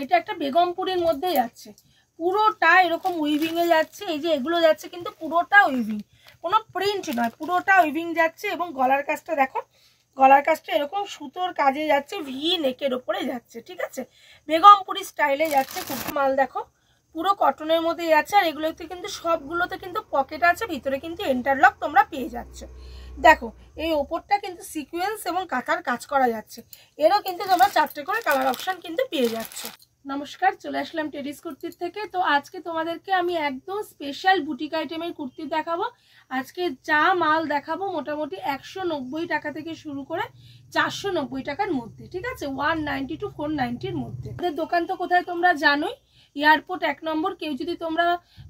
এটা একটা বেগমপুরীর মধ্যে যাচ্ছে, পুরোটা এরকম উইভিং এ যাচ্ছে। এই যে এগুলো যাচ্ছে কিন্তু পুরোটা উইভিং, কোনো প্রিন্ট নয়, পুরোটা উইভিং যাচ্ছে। এবং গলার কাজটা দেখো, গলার কাজটা এরকম সুতোর কাজে যাচ্ছে, ভি নেকের ওপরে যাচ্ছে, ঠিক আছে, বেগমপুরি স্টাইলে যাচ্ছে। খুব মাল দেখো, পুরো কটনের মধ্যে যাচ্ছে। আর এগুলোতে কিন্তু সবগুলোতে কিন্তু পকেট আছে, ভিতরে কিন্তু ইন্টারলক তোমরা পেয়ে যাচ্ছ। দেখো এই ওপরটা কিন্তু সিকোয়েন্স এবং কাঁথার কাজ করা যাচ্ছে। এরও কিন্তু তোমরা 4টে করে কালার অপশন কিন্তু পেয়ে যাচ্ছ। নমস্কার, চলে আসলাম টেডিস কুর্তির থেকে। তো আজকে তোমাদেরকে আমি একদম স্পেশাল বুটিক আইটেমের কুর্তি দেখাবো। আজকে যা মাল দেখাবো মোটামুটি 190 টাকা থেকে শুরু করে 490 টাকার মধ্যে, ঠিক আছে, 190 to 490-র মধ্যে। আমাদের দোকান তো কোথায় তোমরা জানোই, এয়ারপোর্ট 1 নম্বর। কেউ যদি তোমরা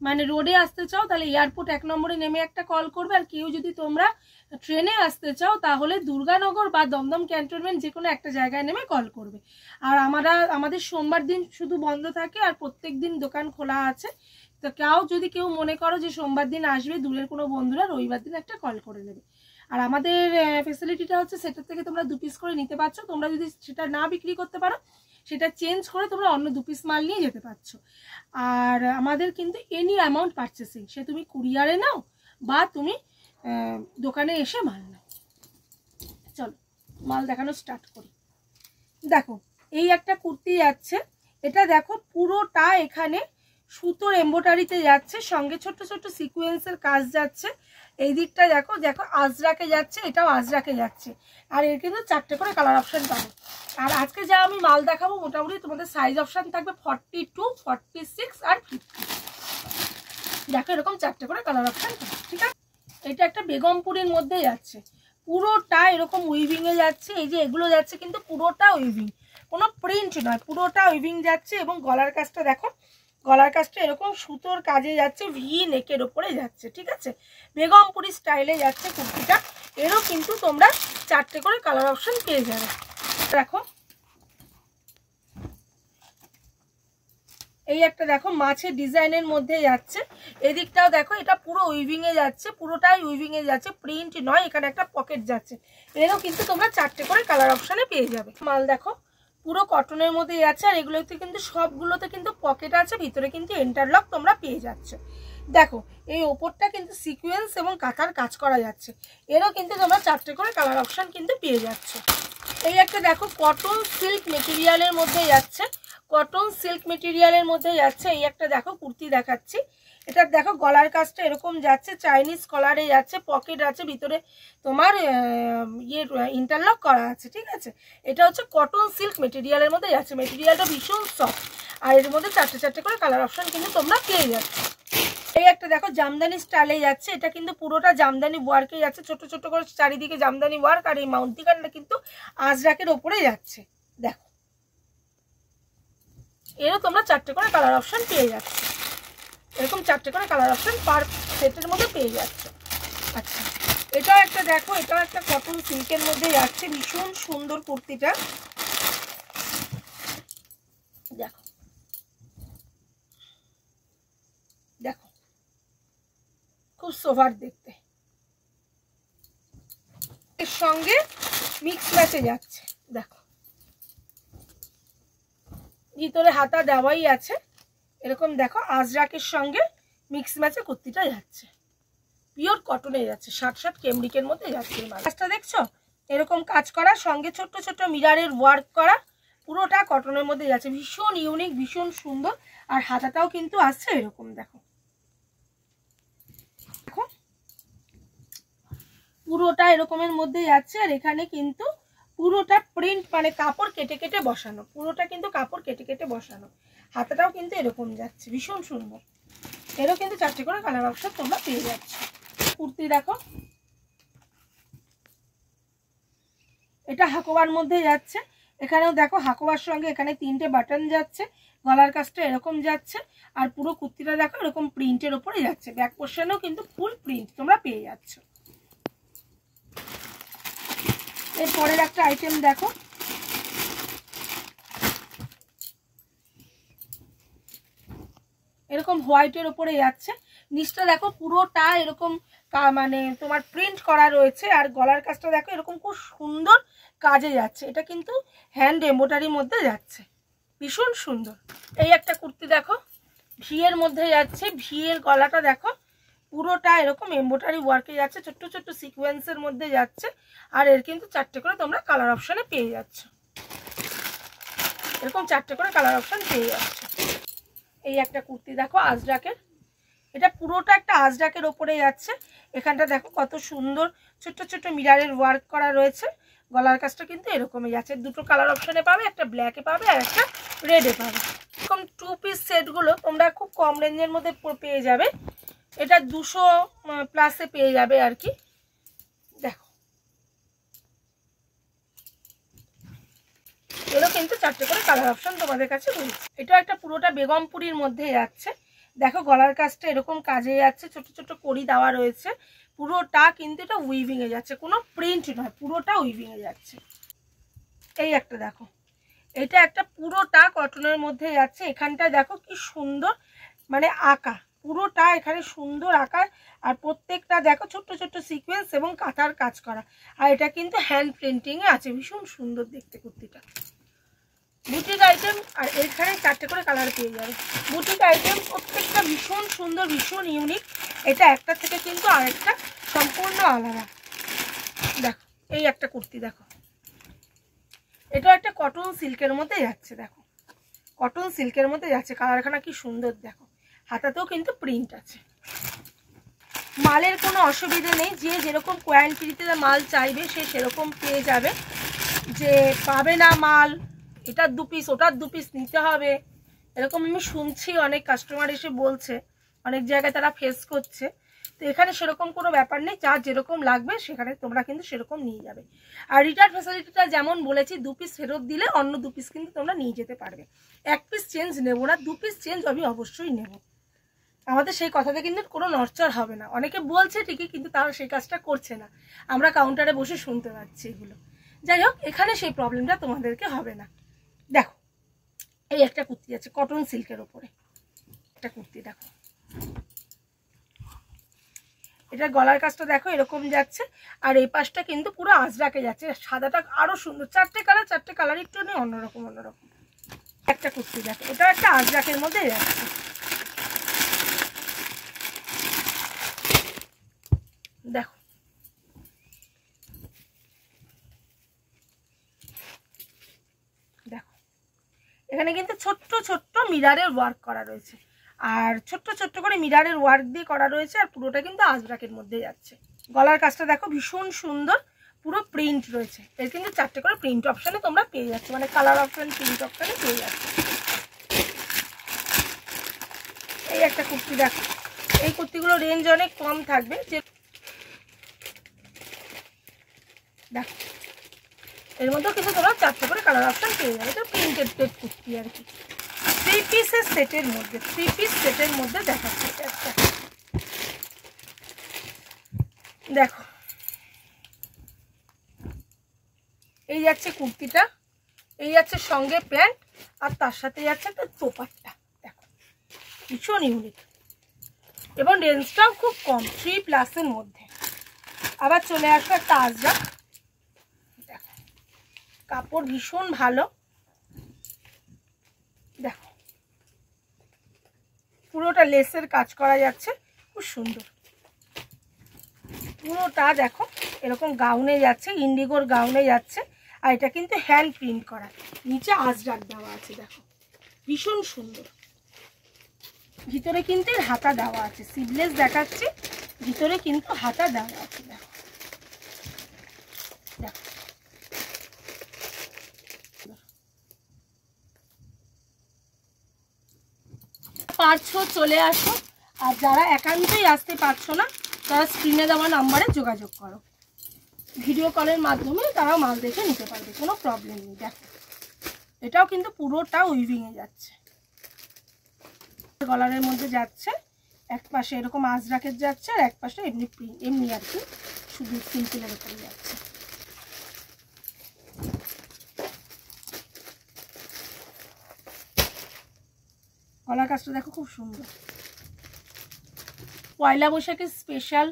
মানে রোডে আসতে চাও তাহলে এয়ারপোর্ট 1 নম্বরে নেমে একটা কল করবে। আর কেউ যদি তোমরা ট্রেনে আসতে চাও তাহলে দুর্গানগর বা দমদম ক্যান্টনমেন্ট যে কোনো একটা জায়গায় নেমে কল করবে। আর আমাদের সোমবার দিন শুধু বন্ধ থাকে, আর প্রত্যেক দিন দোকান খোলা আছে। তো কেউ মনে করো যে সোমবার দিন আসবে, দূরের কোনো বন্ধুরা রবিবার দিন একটা কল করে নেবে। আর আমাদের ফেসিলিটিটা হচ্ছে সেটার থেকে তোমরা 2 পিস করে নিতে পারছো। তোমরা যদি সেটা না বিক্রি করতে পারো সেটা চেঞ্জ করে তোমরা অন্য 2 পিস মাল নিয়ে যেতে পারছো। আর আমাদের কিন্তু এনি অ্যামাউন্ট পারচেসিং, সে তুমি কুরিয়ারে নাও বা তুমি দোকানে এসে মাল নাও। চলো মাল দেখানো স্টার্ট করি। দেখো এই একটা কুর্তি যাচ্ছে, এটা দেখো পুরোটা এখানে সুতোর এমব্রয়ডারিতে যাচ্ছে, সঙ্গে ছোট ছোট সিকোয়েন্সের কাজ যাচ্ছে। এই দিকটা দেখো দেখো আজরাকে যাচ্ছে, এটাও আজরাকে যাচ্ছে। আর এর কিন্তু 4টে করে কালার অপশন পাবে। আর আজকে যা আমি মাল দেখাবো মোটামুটি তোমাদের সাইজ অপশন থাকবে 42, 46 আর 50। দেখো এরকম 4টে করে কালার অপশন পাবে, ঠিক আছে। এটা একটা বেগমপুরীর মধ্যে যাচ্ছে, পুরোটা এরকম উইভিং এ যাচ্ছে। এই যে এগুলো যাচ্ছে কিন্তু পুরোটা উইভিং, কোনো প্রিন্ট নয়, পুরোটা উইভিং যাচ্ছে। এবং গলার কাজটা দেখো, গলার কাজটা এরকম সুতোর কাজে যাচ্ছে, ভি নেকের ওপরে যাচ্ছে, ঠিক আছে, বেগমপুরি স্টাইলে যাচ্ছে কুর্তিটা। এরও কিন্তু তোমরা 4টে করে কালার অপশন পেয়ে যাবে। দেখো এই একটা দেখো মাছের ডিজাইনের মধ্যে যাচ্ছে, এদিকটাও দেখো এটা পুরো উইভিং এ যাচ্ছে, পুরোটাই উইভিং এ যাচ্ছে, প্রিন্ট নয়, এখানে একটা পকেট যাচ্ছে। এরও কিন্তু তোমরা 4টে করে কালার অপশনে পেয়ে যাবে। মাল দেখো পুরো কটনের মধ্যে যাচ্ছে। আর এগুলোতে কিন্তু সবগুলোতে কিন্তু পকেট আছে, ভিতরে কিন্তু ইন্টারলক তোমরা পেয়ে যাচ্ছ। দেখো এই ওপরটা কিন্তু সিকোয়েন্স এবং কাঁথার কাজ করা যাচ্ছে। এরও কিন্তু তোমরা 4টে করে কালার অপশন কিন্তু পেয়ে যাচ্ছ। এই একটা দেখো কটন সিল্ক মেটেরিয়ালের মধ্যে যাচ্ছে, কটন সিল্ক মেটেরিয়ালের মধ্যে যাচ্ছে। এই একটা দেখো কুর্তি দেখাচ্ছি, এটা দেখো গলার কাজটা এরকম যাচ্ছে, চাইনিজ কলারে যাচ্ছে, পকেট আছে, ভিতরে তোমার ইন্টারলক করা আছে, ঠিক আছে। এটা হচ্ছে কটন সিল্ক মেটেরিয়ালের মধ্যে যাচ্ছে, মেটেরিয়ালটা ভীষণ সফট। আর এর মধ্যে 4টে করে কালার অপশন কিন্তু তোমরা পেয়ে যাচ্ছ। এই একটা দেখো জামদানি স্টাইলে যাচ্ছে, এটা কিন্তু পুরোটা জামদানি ওয়ার্কে যাচ্ছে, ছোট ছোট করে চারিদিকে জামদানি ওয়ার্ক। আর এই মাউন্টিকানটা কিন্তু আজরাকের ওপরে যাচ্ছে। দেখো এরও তোমরা 4টে করে কালার অপশন পেয়ে যাচ্ছে, এরকম 4টে করে কালার অপশন পার সেটের মধ্যে পেয়ে যাচ্ছে। আচ্ছা এটাও একটা দেখো, এটাও একটা কটন সিল্কের মধ্যে যাচ্ছে, ভীষণ সুন্দর কুর্তিটা। দেখো দেখো খুব সোভার দেখতে, এর সঙ্গে মিক্স ম্যাচে যাচ্ছে। দেখো ভিতরে হাতা দেওয়াই আছে, এরকম দেখো আজরাকের সঙ্গে মিক্স ম্যাচে কুর্তিটা যাচ্ছে, পিওর কটনে যাচ্ছে, 60 কেমব্রিকের মধ্যে যাচ্ছে। কাজটা দেখছো এরকম কাজ করা, সঙ্গে ছোট্ট ছোট্ট মিরারের ওয়ার্ক করা, পুরোটা কটনের মধ্যে যাচ্ছে, ভীষণ ইউনিক, ভীষণ সুন্দর। আর হাতাটাও কিন্তু আসছে এরকম, দেখো দেখো পুরোটা এরকমের মধ্যে যাচ্ছে। আর এখানে কিন্তু পুরোটা প্রিন্ট মানে কাপড় কেটে কেটে বসানো, পুরোটা কিন্তু কাপড় কেটে কেটে বসানো। হাতাটাও কিন্তু এরকম যাচ্ছে, ভীষণ সুন্দর। এরও কিন্তু 4টে করে কালার অপশন তোমরা পেয়ে যাচ্ছ। কুর্তি দেখো এটা হাকোবার মধ্যে যাচ্ছে, এখানেও দেখো হাকোবার সঙ্গে এখানে 3টে বাটন যাচ্ছে, গলার কাজটা এরকম যাচ্ছে। আর পুরো কুর্তিটা দেখো এরকম প্রিন্টের ওপরে যাচ্ছে, ব্যাক পোর্শনেও কিন্তু ফুল প্রিন্ট তোমরা পেয়ে যাচ্ছ। এরপরের একটা আইটেম দেখো, এরকম হোয়াইটের ওপরে যাচ্ছে, নিচটা দেখো পুরোটা এরকম মানে তোমার প্রিন্ট করা রয়েছে। আর গলার কাজটা দেখো এরকম খুব সুন্দর কাজে যাচ্ছে, এটা কিন্তু হ্যান্ড এমব্রয়ডারির মধ্যে যাচ্ছে, ভীষণ সুন্দর। এই একটা কুর্তি দেখো, ভি এর মধ্যে যাচ্ছে, ভি এর গলাটা দেখো পুরোটা এরকম এমব্রয়ডারি ওয়ার্কে যাচ্ছে, ছোট্ট ছোট্ট সিকোয়েন্সের মধ্যে যাচ্ছে। আর এর কিন্তু 4টে করে তোমরা কালার অপশানে পেয়ে যাচ্ছ, এরকম 4টে করে কালার অপশান পেয়ে যাচ্ছ। এই একটা কুর্তি দেখো আজরাকের, এটা পুরোটা একটা আজরাকের ওপরে যাচ্ছে। এখানটা দেখো কত সুন্দর ছোট্ট ছোট্ট মিরারের ওয়ার্ক করা রয়েছে। গলার কাজটা কিন্তু এরকমই যাচ্ছে, দুটো কালার অপশানে পাবে, একটা ব্ল্যাকে পাবে আর একটা রেডে পাবে। এরকম 2 পিস সেটগুলো তোমরা খুব কম রেঞ্জের মধ্যে পেয়ে যাবে, এটা 200 প্লাসে পেয়ে যাবে আর কি। দেখো এরও কিন্তু 4টে করে কালার অপশন তোমাদের কাছে রয়েছে। এটা একটা পুরোটা বেগমপুরির মধ্যে যাচ্ছে, দেখো গলার কাজটা এরকম কাজে যাচ্ছে, ছোট ছোট কড়ি দেওয়া রয়েছে, পুরোটা কিন্তু এটা উইভিং এ যাচ্ছে, কোনো প্রিন্ট নয়, পুরোটা উইভিং এ যাচ্ছে। এই একটা দেখো, এটা একটা পুরোটা কটনের মধ্যে যাচ্ছে, এখানটা দেখো কি সুন্দর মানে আঁকা, পুরোটা এখানে সুন্দর আঁকা, আর প্রত্যেকটা দেখো ছোট্ট ছোট্ট সিকোয়েন্স এবং কাঁথার কাজ করা। আর এটা কিন্তু হ্যান্ড প্রিন্টিং এ আছে, ভীষণ সুন্দর দেখতে কুর্তিটা। বুটিক আইটেম, আর এখানে 4টে করে কালার পেয়ে যাবে। বুটিক আইটেম প্রত্যেকটা ভীষণ সুন্দর, ভীষণ ইউনিক, এটা একটা থেকে কিন্তু আরেকটা সম্পূর্ণ আলাদা। দেখো এই একটা কুর্তি দেখো, এটা একটা কটন সিল্কের মধ্যে যাচ্ছে, দেখো কটন সিল্কের মধ্যে যাচ্ছে, কালারখানা কি সুন্দর দেখো, হাতাতেও কিন্তু প্রিন্ট আছে। মালের কোনো অসুবিধা নেই, যে যেরকম কোয়ান্টিটিতে মাল চাইবে সে সেরকম পেয়ে যাবে, যে পাবে না মাল এটার 2 পিস ওটার 2 পিস নিতে হবে, এরকম আমি শুনছি অনেক কাস্টমার এসে বলছে, অনেক জায়গায় তারা ফেস করছে। তো এখানে সেরকম কোনো ব্যাপার নেই, যার যেরকম লাগবে সেখানে তোমরা কিন্তু সেরকম নিয়ে যাবে। আর রিটার্ন ফ্যাসিলিটিটা যেমন বলেছি, 2 পিস ফেরত দিলে অন্য 2 পিস কিন্তু তোমরা নিয়ে যেতে পারবে। 1 পিস চেঞ্জ নেবো না, 2 পিস চেঞ্জ আমি অবশ্যই নেব, আমাদের সেই কথাতে কিন্তু কোনো নড়চড় হবে না। অনেকে বলছে ঠিকই, কিন্তু তারা সেই কাজটা করছে না, আমরা কাউন্টারে বসে শুনতে পাচ্ছি এগুলো। যাই হোক, এখানে সেই প্রবলেমটা তোমাদেরকে হবে না। দেখো এই একটা কুর্তি আছে কটন সিল্কের ওপরে, একটা কুর্তি দেখো, এটা গলার কাজটা দেখো এরকম যাচ্ছে, আর এই পাশটা কিন্তু পুরো আজরাকে যাচ্ছে, সাদাটা আরো সুন্দর, 4টে কালার একটু নেই অন্যরকম অন্যরকম। একটা কুর্তি দেখো, এটা একটা আজরাকের মধ্যে যাচ্ছে, দেখো দেখো এখানে কিন্তু ছোট্ট ছোট্ট মিরারের ওয়ার্ক করা রয়েছে, আর ছোট্ট ছোট্ট করে মিরারের ওয়ার্ক দিয়ে করা রয়েছে, আর পুরোটা কিন্তু আজরাকের মধ্যে যাচ্ছে। গলার কাজটা দেখো ভীষণ সুন্দর, পুরো প্রিন্ট রয়েছে, এর কিন্তু 4টে করে প্রিন্ট অপশানে তোমরা পেয়ে যাচ্ছ, মানে কালার অপশান প্রিন্ট অপশানে পেয়ে যাচ্ছ। এই একটা কুর্তি দেখো, এই কুর্তিগুলো রেঞ্জ অনেক কম থাকবে, যে দেখো এর মধ্যেও কিন্তু তোমরা 4টে করে কালার অপশান পেয়ে যাবে। এটা প্রিন্টেড কুর্তি আর কি, 3 পিসের সেটের মধ্যে, 3 পিস সেটের মধ্যে দেখাচ্ছে এটা একটা। দেখো এই যাচ্ছে কুর্তিটা, এই যাচ্ছে সঙ্গে প্যান্ট, আর তার সাথে যাচ্ছে একটা দোপাট্টা, দেখো ভীষণ ইউনিক, এবং রেঞ্জটাও খুব কম, 3+ মধ্যে। আবার চলে আসো একটা আজরাক, দেখো কাপড় ভীষণ ভালো, দেখো পুরোটা লেসের কাজ করা যাচ্ছে, খুব সুন্দর, পুরোটা দেখো এরকম গাউনে যাচ্ছে, ইন্ডিগোর গাউনে যাচ্ছে, আর এটা কিন্তু হ্যান্ড প্রিন্ট করা, নিচে আজরাক দেওয়া আছে, দেখো ভীষণ সুন্দর। ভিতরে কিন্তু এর হাতা দেওয়া আছে, সিভলেস দেখাচ্ছে, ভিতরে কিন্তু হাতা দেওয়া আছে, দেখো দেখো পারছো চলে আসো, আর যারা একান্তই আসতে পারছো না তারা স্ক্রিনে দেওয়া নাম্বারে যোগাযোগ করো, ভিডিও কলের মাধ্যমে তারা মাল দেখে নিতে পারবে, কোনো প্রবলেম নেই। দেখো এটাও কিন্তু পুরোটা উইভিংয়ে যাচ্ছে, গলারের মধ্যে যাচ্ছে, এক পাশে এরকম আজরাকের যাচ্ছে, আর এক পাশে এমনি এমনি আর কি শুধু সিম্পলের উপরে যাচ্ছে। গলার কাজটা দেখো খুব সুন্দর। পয়লা বৈশাখের স্পেশাল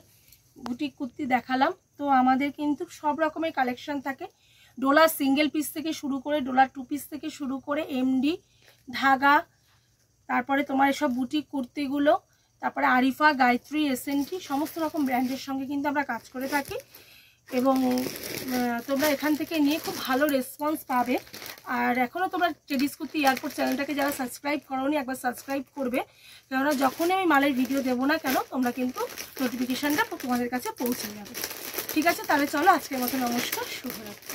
বুটিক কুর্তি দেখালাম, তো আমাদের কিন্তু সব রকমের কালেকশন থাকে, ডোলার সিঙ্গেল পিস থেকে শুরু করে, ডোলার 2 পিস থেকে শুরু করে, এমডি ধাগা, তারপরে তোমার এসব বুটিক কুর্তিগুলো, তারপরে আরিফা, গায়ত্রী, এসএনটি সমস্ত রকম ব্র্যান্ডের সঙ্গে কিন্তু আমরা কাজ করে থাকি এবং তোমরা এখান থেকে নিয়ে খুব ভালো রেসপন্স পাবে। আর এখনও তোমরা ট্রেডিস কুর্তি এয়ারপোর্ট চ্যানেলটাকে যারা সাবস্ক্রাইব করোনি একবার সাবস্ক্রাইব করবে, কেননা যখনই আমি মালের ভিডিও দেবো না কেন তোমরা কিন্তু নোটিফিকেশানটা তোমাদের কাছে পৌঁছে যাবে। ঠিক আছে, তাহলে চলো আজকের মতো নমস্কার, শুভরাত্রি।